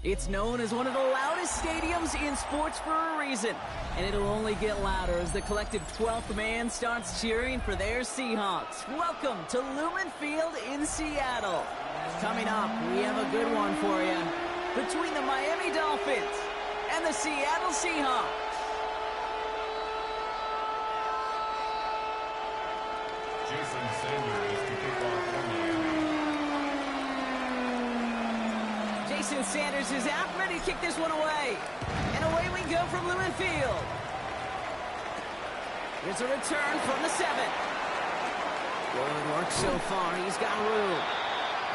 It's known as one of the loudest stadiums in sports for a reason, and it'll only get louder as the collective 12th man starts cheering for their Seahawks. Welcome to Lumen Field in Seattle. Coming up, we have a good one for you between the Miami Dolphins and the Seattle Seahawks. Jason Sanders to kick off for Miami. Jason Sanders is out, ready to kick this one away. And away we go from Lumen Field. Here's a return from the 7. Good work so far. He's got room.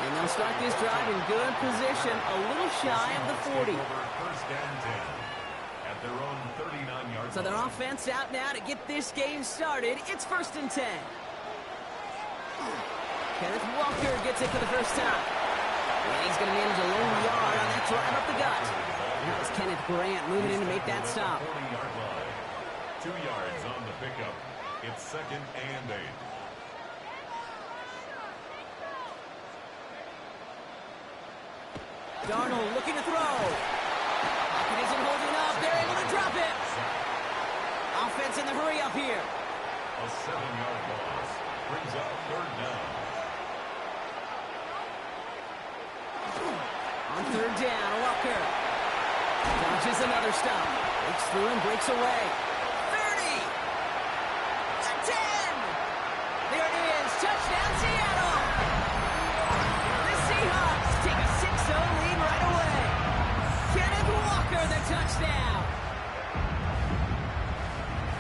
And they'll start this drive in good position, a little shy of the 40. First and 10 at their own 39-yard line. So their offense out now to get this game started. It's 1st and 10. Kenneth Walker gets it for the first time. And he's going to manage a long yard on that drive up the gut. Now it's Kenneth Grant moving in to make that stop. 40-yard line. 2 yards on the pickup. It's 2nd and 8. Darnold looking to throw. Pocket isn't holding up. They're able to drop it. Offense in the hurry up here. A 7-yard loss brings up 3rd down. On 3rd down, Walker dodges another stop. Breaks through and breaks away. 30. The 10. There it is. Touchdown, Seattle. The Seahawks take a 6-0 lead right away. Kenneth Walker, the touchdown.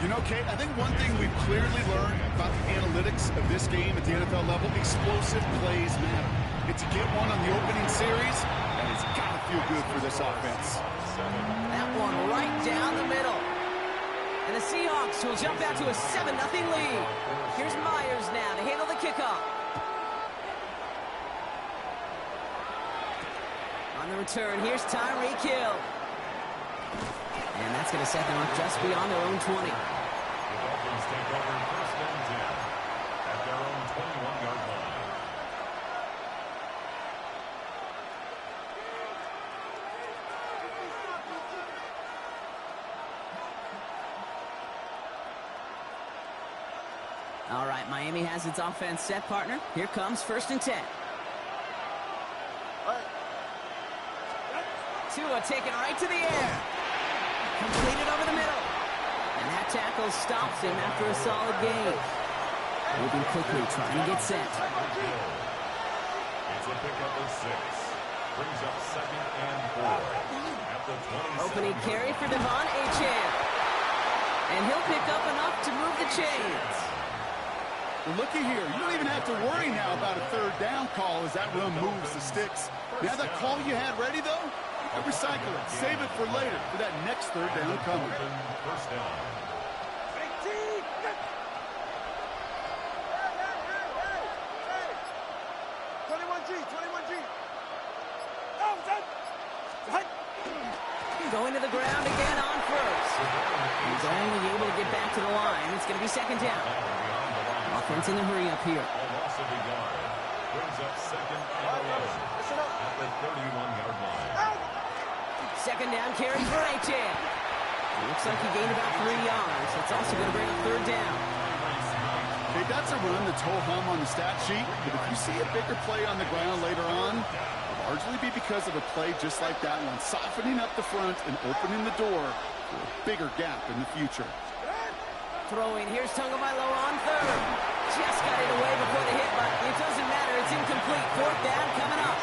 You know, Kate, I think one thing we've clearly learned about the analytics of this game at the NFL level, explosive plays matter. And to get one on the opening series, that has got to feel good for this offense. That one right down the middle. And the Seahawks will jump out to a 7-0 lead. Here's Myers now to handle the kickoff. On the return, here's Tyreek Hill. And that's going to set them up just beyond their own 20. The Dolphins take over 1st and 10 at their own 21-yard line. All right, Miami has its offense set, partner. Here comes 1st and 10. Tua taken right to the air. Completed over the middle. And that tackle stops him after a solid gain. Moving quickly, trying to get set. It's a pickup of 6. Brings up 2nd and 4 at the 27. Opening carry for Devon Achane. And he'll pick up enough to move the chains. Well, looky here. You don't even have to worry now about a 3rd down call as that run moves the sticks. Now that call you had ready, though, recycle it. Save it for later for that next 3rd down coming. 1st down. Going to the ground again on 1st. He's only able to get back to the line. It's going to be 2nd down. Offense in the hurry up here. A loss of a yard. Brings up 2nd and 11 at the 31-yard line. 2nd down carry for Achane. Looks like he gained about 3 yards. That's also going to bring up 3rd down. Okay, that's a run that's ho-hum on the stat sheet, but if you see a bigger play on the ground later on, it'll largely be because of a play just like that one, softening up the front and opening the door for a bigger gap in the future. Throwing, here's Tagovailoa on 3rd. Just got it away before the hit, but it doesn't matter. It's incomplete. 4th down coming up.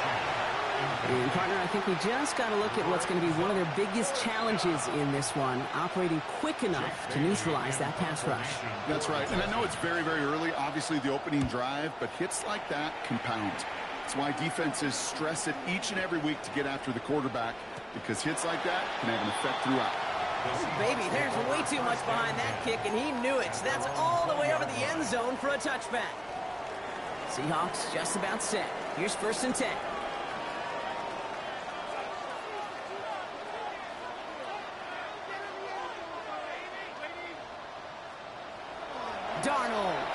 And, partner, I think we just got to look at what's going to be one of their biggest challenges in this one, operating quick enough to neutralize that pass rush. That's right, and I know it's very, very early, obviously the opening drive, but hits like that compound. That's why defenses stress it each and every week to get after the quarterback, because hits like that can have an effect throughout. Oh, baby, there's way too much behind that kick, and he knew it. So that's all the way over the end zone for a touchback. Seahawks just about set. Here's 1st and 10. Darnold.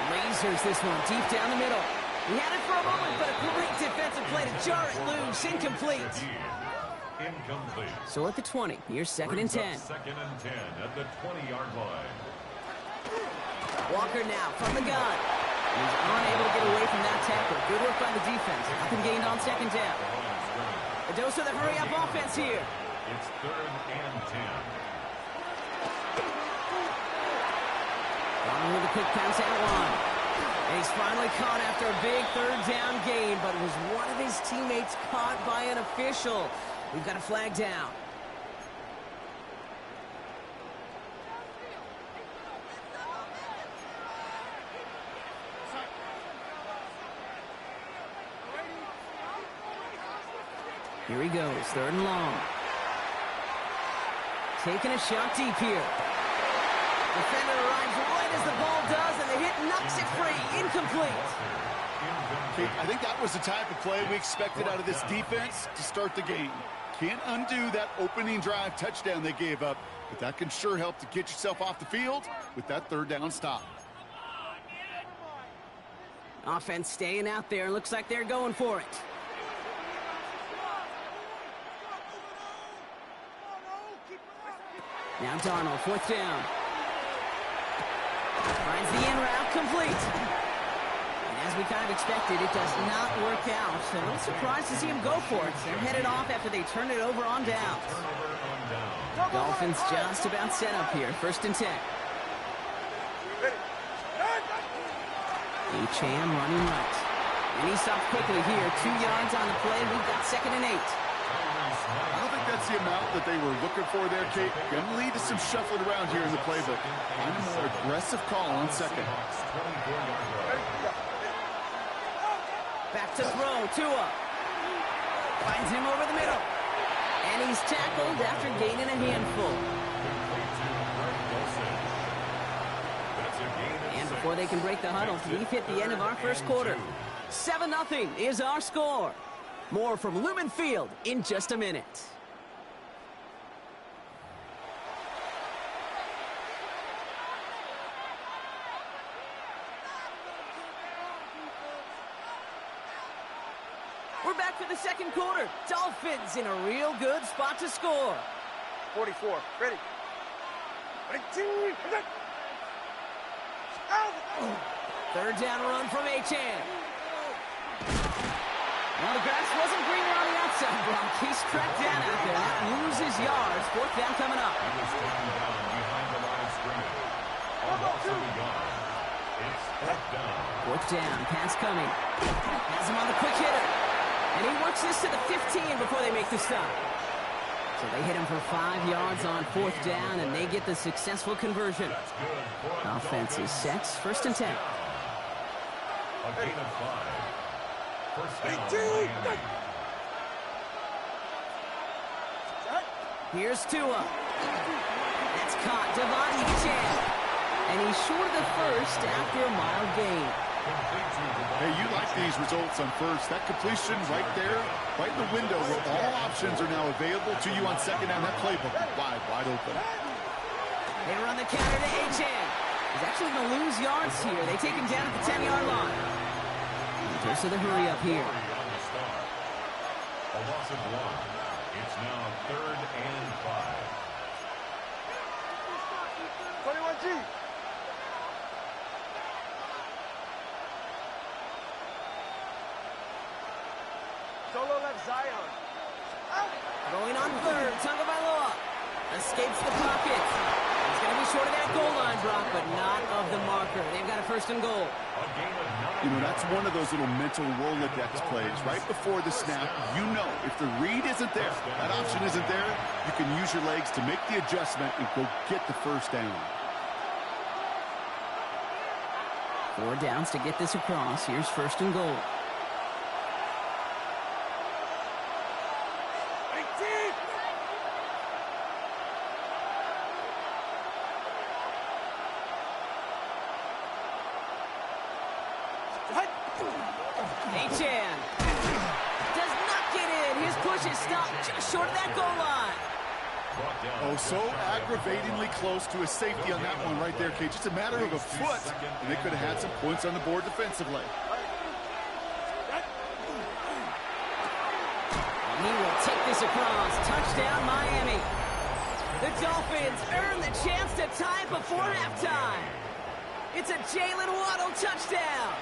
Lasers this one deep down the middle. He had it for a moment, but a great defensive play to jar it loose. Incomplete. Incomplete. So at the 20, here's 2nd and 10. Second and 10 at the 20-yard line. Walker now from the gun. He's unable to get away from that tackle. Good work by the defense. Nothing gained on 2nd down. A dose of the hurry-up offense here. It's 3rd and 10. Down with a quick pass out one. And he's finally caught after a big 3rd down gain, but was one of his teammates caught by an official. We've got a flag down. Here he goes, 3rd and long. Taking a shot deep here. Defender arrives right as the ball does, and the hit knocks it free. Incomplete. I think that was the type of play we expected out of this defense to start the game. Can't undo that opening drive touchdown they gave up, but that can sure help to get yourself off the field with that 3rd down stop. Offense staying out there. Looks like they're going for it. Now Darnold, 4th down. Finds the in route, complete. And as we kind of expected, it does not work out. So a little surprised to see him go for it. They're headed off after they turn it over on downs. Dolphins just about set up here. 1st and 10. Achane running right. And he stopped quickly here. 2 yards on the play. We've got 2nd and 8. I don't think that's the amount that they were looking for there, Kate. Going to lead to some shuffling around here in the playbook. Find a more aggressive call on 2nd. Back to throw, Tua. Finds him over the middle. And he's tackled after gaining a handful. And before they can break the huddle, we've hit the end of our 1st quarter. 7-0 is our score. More from Lumen Field in just a minute. We're back for the 2nd quarter. Dolphins in a real good spot to score. 44, ready. 3rd down run from Achane. Well, the grass wasn't greener on the outside, Brock. He's tracked down out there. That loses yards. 4th down coming up. He was taken down behind the line of scrimmage. A loss of a yard. It's 4th down. 4th down, pass coming. Has him on the quick hitter. And he works this to the 15 before they make the stop. So they hit him for 5 yards on 4th down, and they get the successful conversion. Offense is set. 1st and 10. A gain of 5. 1st down. Here's Tua. That's caught. Devon Achane. And he's short of the 1st after a mild gain. Hey, you like these results on 1st. That completion right there, right in the window where all options are now available to you on 2nd down. That playbook is wide open. They run the counter to Achane. He's actually going to lose yards here. They take him down at the 10-yard line. Goes to the hurry up here. A loss of 1. It's now 3rd and 5. 21G. Solo left Zion. Going on 3rd. Tagovailoa escapes the pocket. He's going to be short of that goal line, Brock, but not of the marker. They've got a 1st and goal. You know, that's one of those little mental Rolodex plays. Right before the snap, you know if the read isn't there, that option isn't there, you can use your legs to make the adjustment and go get the 1st down. 4 downs to get this across. Here's 1st and goal. Achane does not get in. His push is stopped just short of that goal line. Oh, so aggravatingly close to a safety on that one right there, Kate. Just a matter of a foot, and they could have had some points on the board defensively. He will take this across. Touchdown, Miami. The Dolphins earn the chance to tie before halftime. It's a Jalen Waddle touchdown.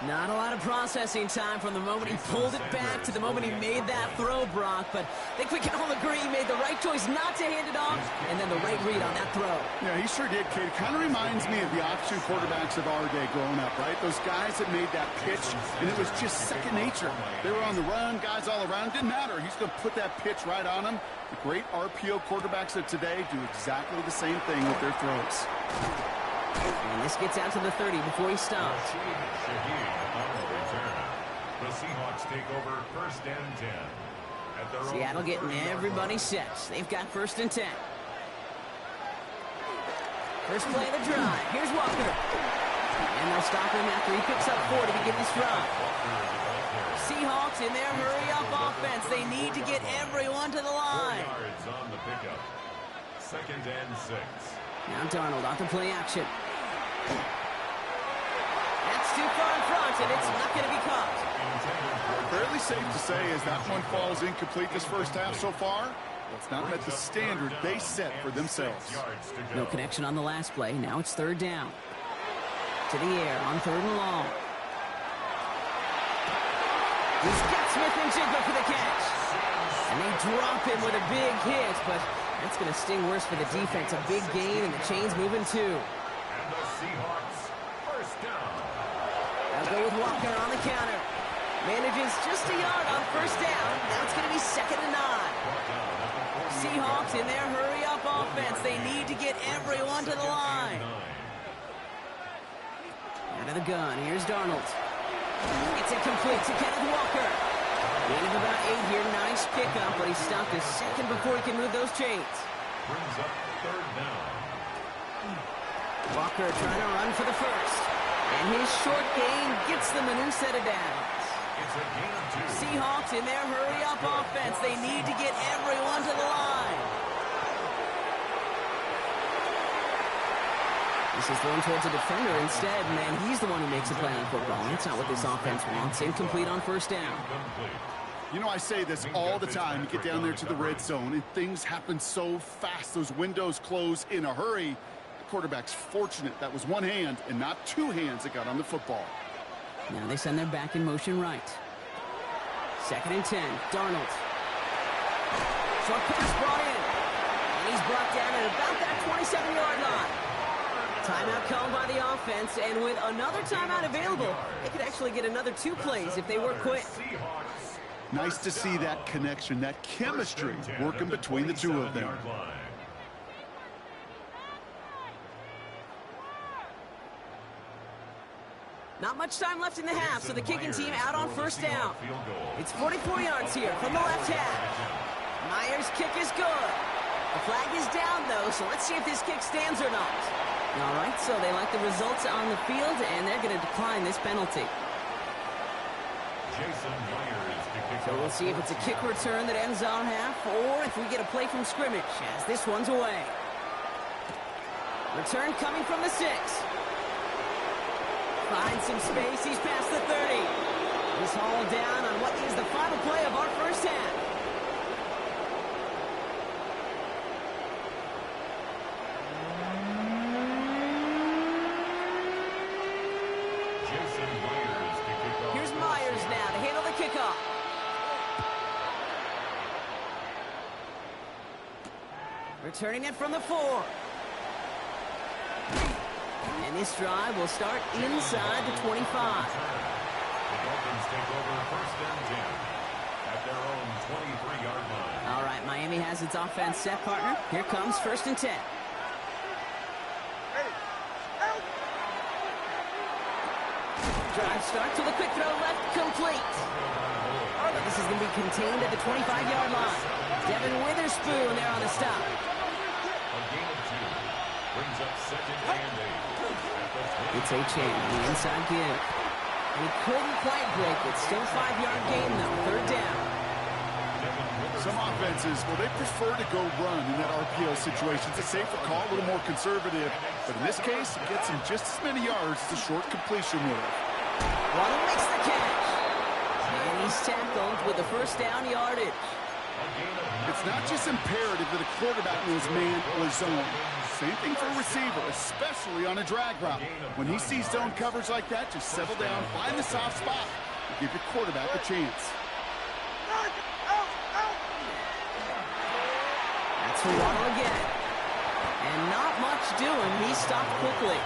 Not a lot of processing time from the moment he pulled it back to the moment he made that throw, Brock. But I think we can all agree he made the right choice not to hand it off, and then the right read on that throw. Yeah, he sure did, Kate. Kind of reminds me of the option quarterbacks of our day growing up, right? Those guys that made that pitch, and it was just second nature. They were on the run, guys all around. Didn't matter. He's going to put that pitch right on them. The great RPO quarterbacks of today do exactly the same thing with their throws. And this gets out to the 30 before he stops. The Seahawks take over first and 10. At their Seattle getting everybody set. They've got first and 10. First play of the drive. Here's Walker. And they'll stop him after he picks up 4 to begin this drive. Seahawks in their hurry-up offense. They need to get everyone to the line. 4 yards on the pickup. Second and 6. Now Darnold off the play action. That's too far in front, and it's not going to be caught. Fairly safe to say as that one falls incomplete this first half so far, it's not met the standard they set for themselves. No connection on the last play. Now it's third down. To the air on third and long. He's got Smith and Jigba for the catch. And they drop him with a big hit, but that's going to sting worse for the defense. A big gain, and the chain's moving too. And the Seahawks first down. They'll go with Walker on the counter. Manages just a yard on first down. Now it's going to be second and 9. Seahawks in their hurry-up offense. They need to get everyone to the line. Out of the gun. Here's Darnold. It's incomplete to Kenneth Walker. Gain of about 8 here. Nice pickup, but he stopped a second before he can move those chains. Brings up third down. Walker trying to run for the first. And his short gain gets them a new set of downs. It's a gain of 2. Seahawks in their hurry-up offense. They need to get everyone to the line. This is thrown towards a defender instead, man. He's the one who makes a play on football. That's not what this offense wants. Incomplete on first down. You know, I say this all the time. You get down there to the red zone, and things happen so fast. Those windows close in a hurry. The quarterback's fortunate that was one hand and not two hands that got on the football. Now they send their back in motion right. Second and 10. Darnold. Short pass brought in. And he's brought down at about that 27-yard line. Timeout called by the offense, and with another timeout available, they could actually get another 2 plays if they work quick. Nice to see that connection, that chemistry working between the two of them. Not much time left in the half, so the kicking team out on first down. It's 44 yards here from the left half. Myers' kick is good. The flag is down, though, so let's see if this kick stands or not. All right, so they like the results on the field, and they're going to decline this penalty. So we'll see if it's a kick return that ends on half, or if we get a play from scrimmage, as this one's away. Return coming from the 6. Finds some space. He's past the 30. He's hauled down on what is the final play of our first half. Here's Myers now to handle the kickoff. Returning it from the 4. And this drive will start inside the 25. The Dolphins take over first and 10 at their own 23-yard line. All right, Miami has its offense set, partner. Here comes first and 10. Drive start to the quick throw left, complete. But this is going to be contained at the 25-yard line. Devin Witherspoon there on the stop. A gain of 2 brings up second and 8. It's Achane on the inside give. And he couldn't quite break it. Still a 5-yard gain, though. Third down. Some offenses, well, they prefer to go run in that RPO situation. It's a safer call, a little more conservative. But in this case, it gets him just as many yards as a short completion would. Waddle makes the catch. And he's He's tackled with the first down yardage. It's not just imperative that a quarterback knows man or zone. Same thing for a receiver, especially on a drag route. When he sees zone coverage like that, just settle down, find the soft spot, and give your quarterback a chance. That's for Waddle again. And not much doing. He stopped quickly.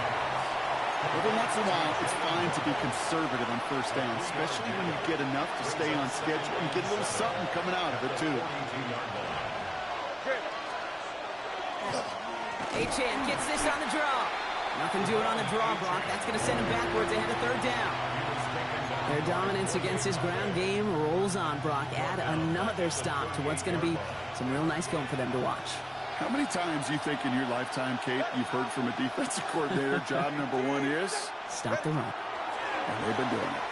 Every once in a while, it's fine to be conservative on first down, especially when you get enough to stay on schedule and get a little something coming out of it, too. Achane gets this on the draw. Nothing doing on the draw, Brock. That's going to send him backwards ahead of third down. Their dominance against his ground game rolls on, Brock. Add another stop to what's going to be some real nice film for them to watch. How many times you think in your lifetime, Kate, you've heard from a defensive coordinator, job number one is? Stop the run. And they've been doing it.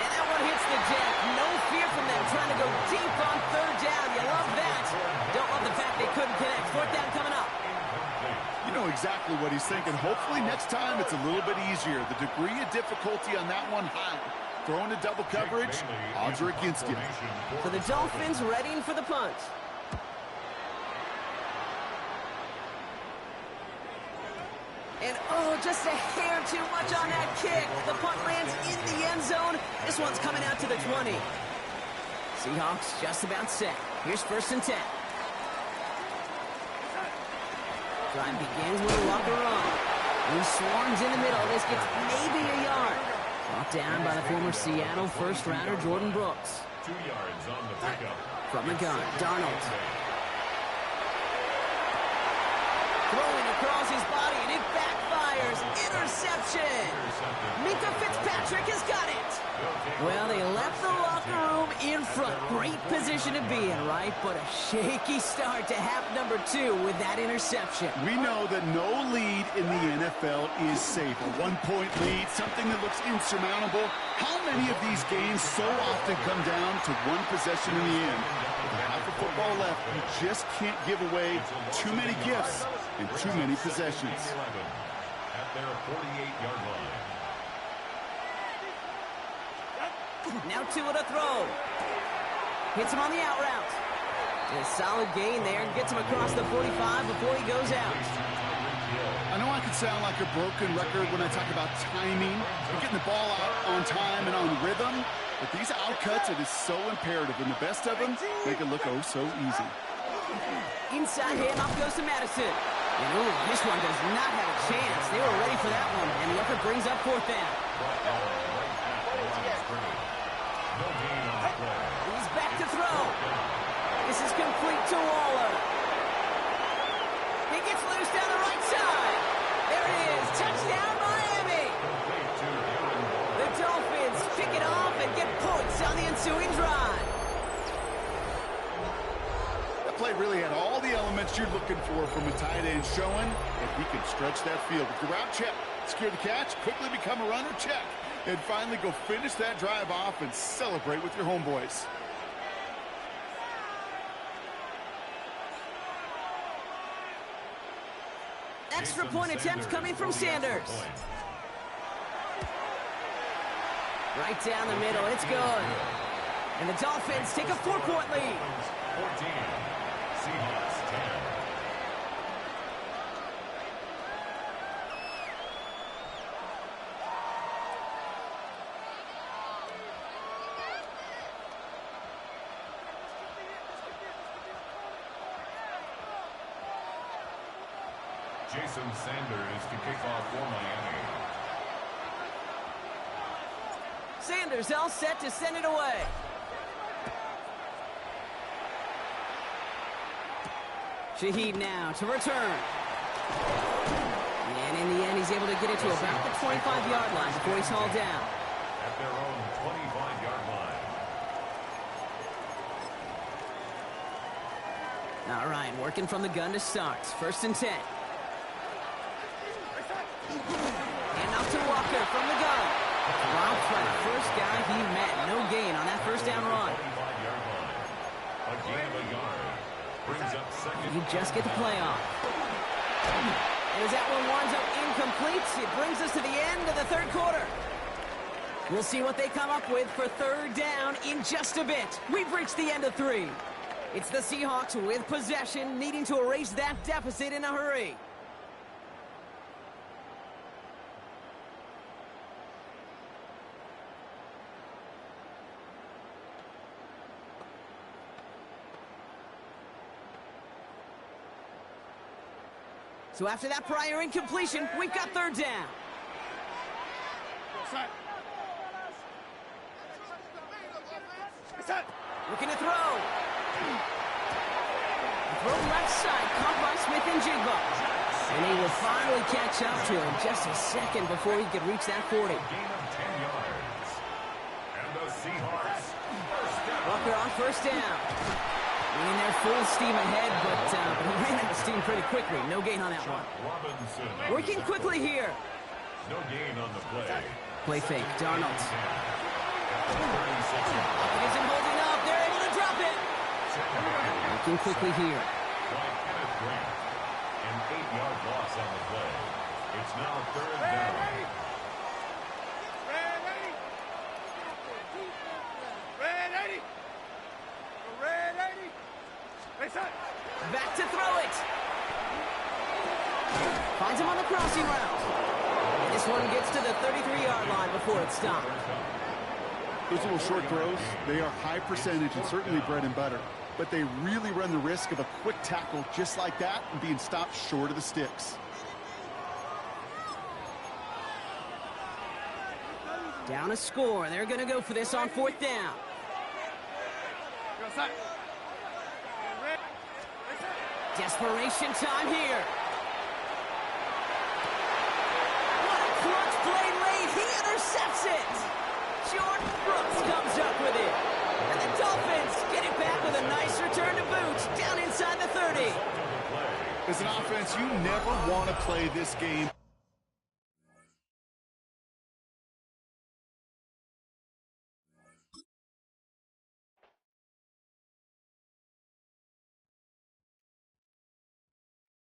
And that one hits the deck. No fear from them trying to go deep on third down. You love that. Don't love the fact they couldn't connect. Fourth down coming up. You know exactly what he's thinking. Hopefully next time it's a little bit easier. The degree of difficulty on that one high. Throwing to double coverage, odds are against you. So the Dolphins readying for the punt. And, oh, just a hair too much on that kick. The punt lands in the end zone. This one's coming out to the 20. Seahawks just about set. Here's 1st and 10. Drive begins with a locker run. He swarms in the middle. This gets maybe a yard. Brought down by the former Seattle first-rounder Jordan Brooks. 2 yards on the pickup. From the gun, Darnold. Throwing across his body, and it backfires. Interception. Minka Fitzpatrick has got it. Well, they left the locker room in front. Great position to be in, right? But a shaky start to half number 2 with that interception. We know that no lead in the NFL is safe. A 1-point lead, something that looks insurmountable. How many of these games so often come down to one possession in the end? With half of football left, you just can't give away too many gifts and too many possessions. At their 48-yard line. Now 2 at a throw. Hits him on the out route. A solid gain there and gets him across the 45 before he goes out. I know I can sound like a broken record when I talk about timing and getting the ball out on time and on rhythm, but these outcuts, it is so imperative, and the best of them make it look oh so easy. Inside handoff goes to Madison. And ooh, this one does not have a chance. They were ready for that one, and the effort brings up 4th down. He's back to throw. This is complete to Waller. He gets loose down the right side. There it is. Touchdown, Miami. The Dolphins pick it off and get points on the ensuing drive. That play really had all the elements you're looking for from a tight end, showing that he can stretch that field. With the route, check. Secure the catch, quickly become a runner, check. And finally go finish that drive off and celebrate with your homeboys. Extra point attempt coming from Sanders. Right down the middle, it's good. And the Dolphins take a 4-point lead. 14. Seahawks 10. Jason Sanders to kick off for Miami. Sanders all set to send it away. Shaheed now to return. And in the end, he's able to get it to about the 25-yard line before he's hauled down. At their own 25-yard line. All right, working from the gun to start. 1st and 10. And up to Walker from the gun. Dropped by the first guy he met. No gain on that 1st down run. 25-yard line. A gain of a yard. Brings up 2nd. You just get the play off. And as that one winds up incomplete, it brings us to the end of the 3rd quarter. We'll see what they come up with for third down in just a bit. We've reached the end of 3. It's the Seahawks with possession, needing to erase that deficit in a hurry. So after that prior incompletion, we've got third down. Looking to throw. Throw left side, caught by Smith and Jigba. And he will finally catch up to him just a second before he could reach that 40. Gain of 10 yards. And the Seahawks first down. Walker on first down. In there full steam ahead, but he ran out of steam pretty quickly. No gain on that one. Robinson. Working quickly here. No gain on the play. Play fake, Darnold. At Isn't holding up. They're able to drop it. Working quickly here. by Kenneth Grant. An 8-yard loss on the play. It's now third down. Back to throw it. Finds him on the crossing route. And this one gets to the 33-yard line before it's stopped. Those little short throws, they are high percentage and certainly bread and butter. But they really run the risk of a quick tackle just like that and being stopped short of the sticks. Down a score. They're going to go for this on fourth down. Desperation time here. What a clutch play late. He intercepts it. Jordan Brooks comes up with it. And the Dolphins get it back with a nice return to boot down inside the 30. As an offense, you never want to play this game